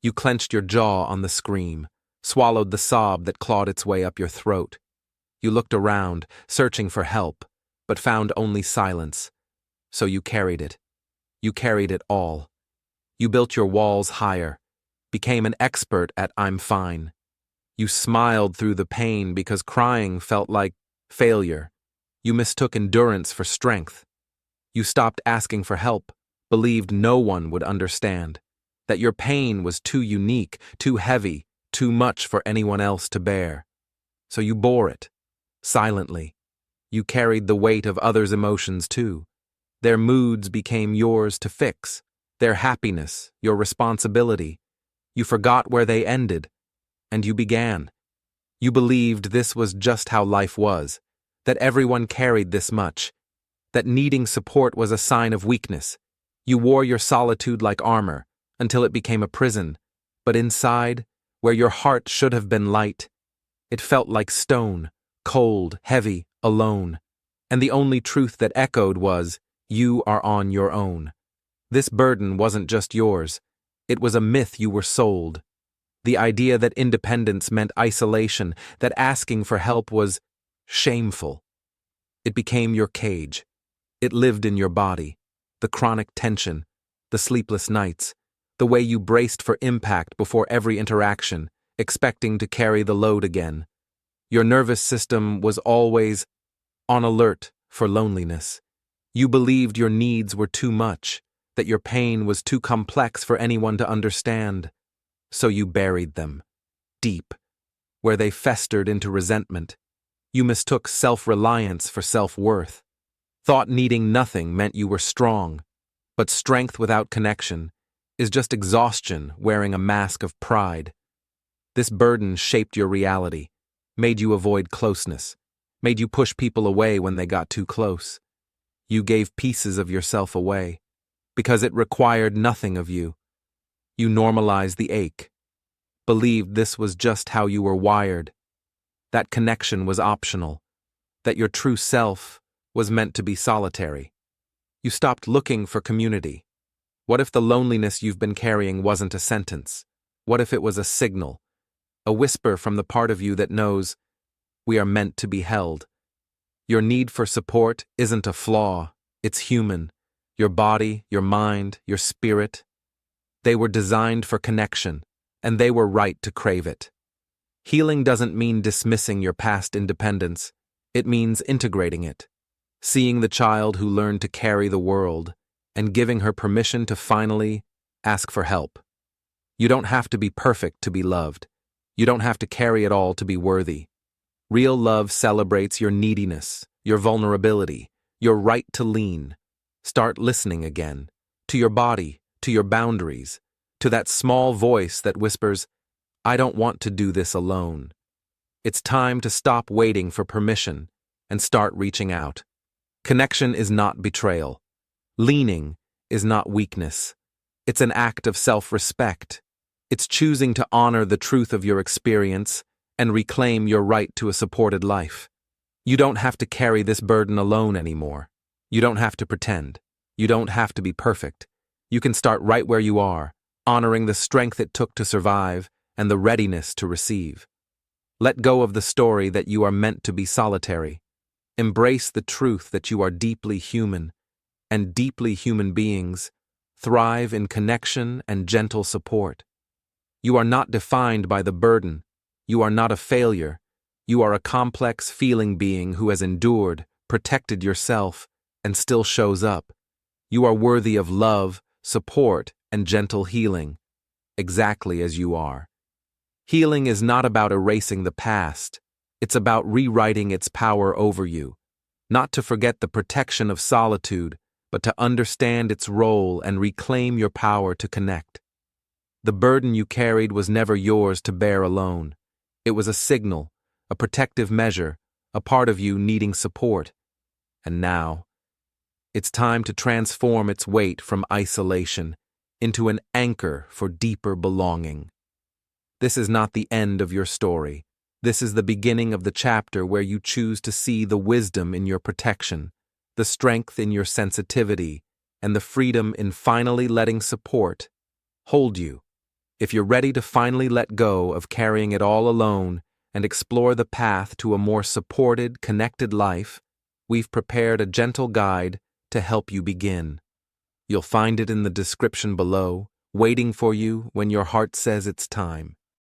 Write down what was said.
You clenched your jaw on the scream, swallowed the sob that clawed its way up your throat. You looked around, searching for help, but found only silence. So you carried it. You carried it all. You built your walls higher, became an expert at "I'm fine." You smiled through the pain because crying felt like failure. You mistook endurance for strength. You stopped asking for help, believed no one would understand, that your pain was too unique, too heavy, too much for anyone else to bear. So you bore it, silently. You carried the weight of others' emotions too. Their moods became yours to fix, their happiness, your responsibility. You forgot where they ended, and you began. You believed this was just how life was, that everyone carried this much, that needing support was a sign of weakness. You wore your solitude like armor, until it became a prison, but inside, where your heart should have been light, it felt like stone, cold, heavy, alone. And the only truth that echoed was, you are on your own. This burden wasn't just yours. It was a myth you were sold. The idea that independence meant isolation, that asking for help was shameful. It became your cage. It lived in your body. The chronic tension, the sleepless nights, the way you braced for impact before every interaction, expecting to carry the load again. Your nervous system was always on alert for loneliness. You believed your needs were too much, that your pain was too complex for anyone to understand. So you buried them, deep, where they festered into resentment. You mistook self-reliance for self-worth. Thought needing nothing meant you were strong, but strength without connection is just exhaustion wearing a mask of pride. This burden shaped your reality, made you avoid closeness, made you push people away when they got too close. You gave pieces of yourself away, because it required nothing of you. You normalized the ache, believed this was just how you were wired, that connection was optional, that your true self was meant to be solitary. You stopped looking for community. What if the loneliness you've been carrying wasn't a sentence? What if it was a signal, a whisper from the part of you that knows, we are meant to be held? Your need for support isn't a flaw, it's human. Your body, your mind, your spirit, they were designed for connection, and they were right to crave it. Healing doesn't mean dismissing your past independence, it means integrating it. Seeing the child who learned to carry the world, and giving her permission to finally ask for help. You don't have to be perfect to be loved. You don't have to carry it all to be worthy. Real love celebrates your neediness, your vulnerability, your right to lean. Start listening again, to your body, to your boundaries, to that small voice that whispers, I don't want to do this alone. It's time to stop waiting for permission and start reaching out. Connection is not betrayal. Leaning is not weakness. It's an act of self-respect. It's choosing to honor the truth of your experience and reclaim your right to a supported life. You don't have to carry this burden alone anymore. You don't have to pretend. You don't have to be perfect. You can start right where you are, honoring the strength it took to survive and the readiness to receive. Let go of the story that you are meant to be solitary. Embrace the truth that you are deeply human, and deeply human beings thrive in connection and gentle support. You are not defined by the burden. You are not a failure. You are a complex feeling being who has endured, protected yourself, and still shows up. You are worthy of love, support, and gentle healing, exactly as you are. Healing is not about erasing the past. It's about rewriting its power over you, not to forget the protection of solitude, but to understand its role and reclaim your power to connect. The burden you carried was never yours to bear alone. It was a signal, a protective measure, a part of you needing support. And now, it's time to transform its weight from isolation into an anchor for deeper belonging. This is not the end of your story. This is the beginning of the chapter where you choose to see the wisdom in your protection, the strength in your sensitivity, and the freedom in finally letting support hold you If you're ready to finally let go of carrying it all alone and explore the path to a more supported, connected life, we've prepared a gentle guide to help you begin. You'll find it in the description below, waiting for you when your heart says it's time.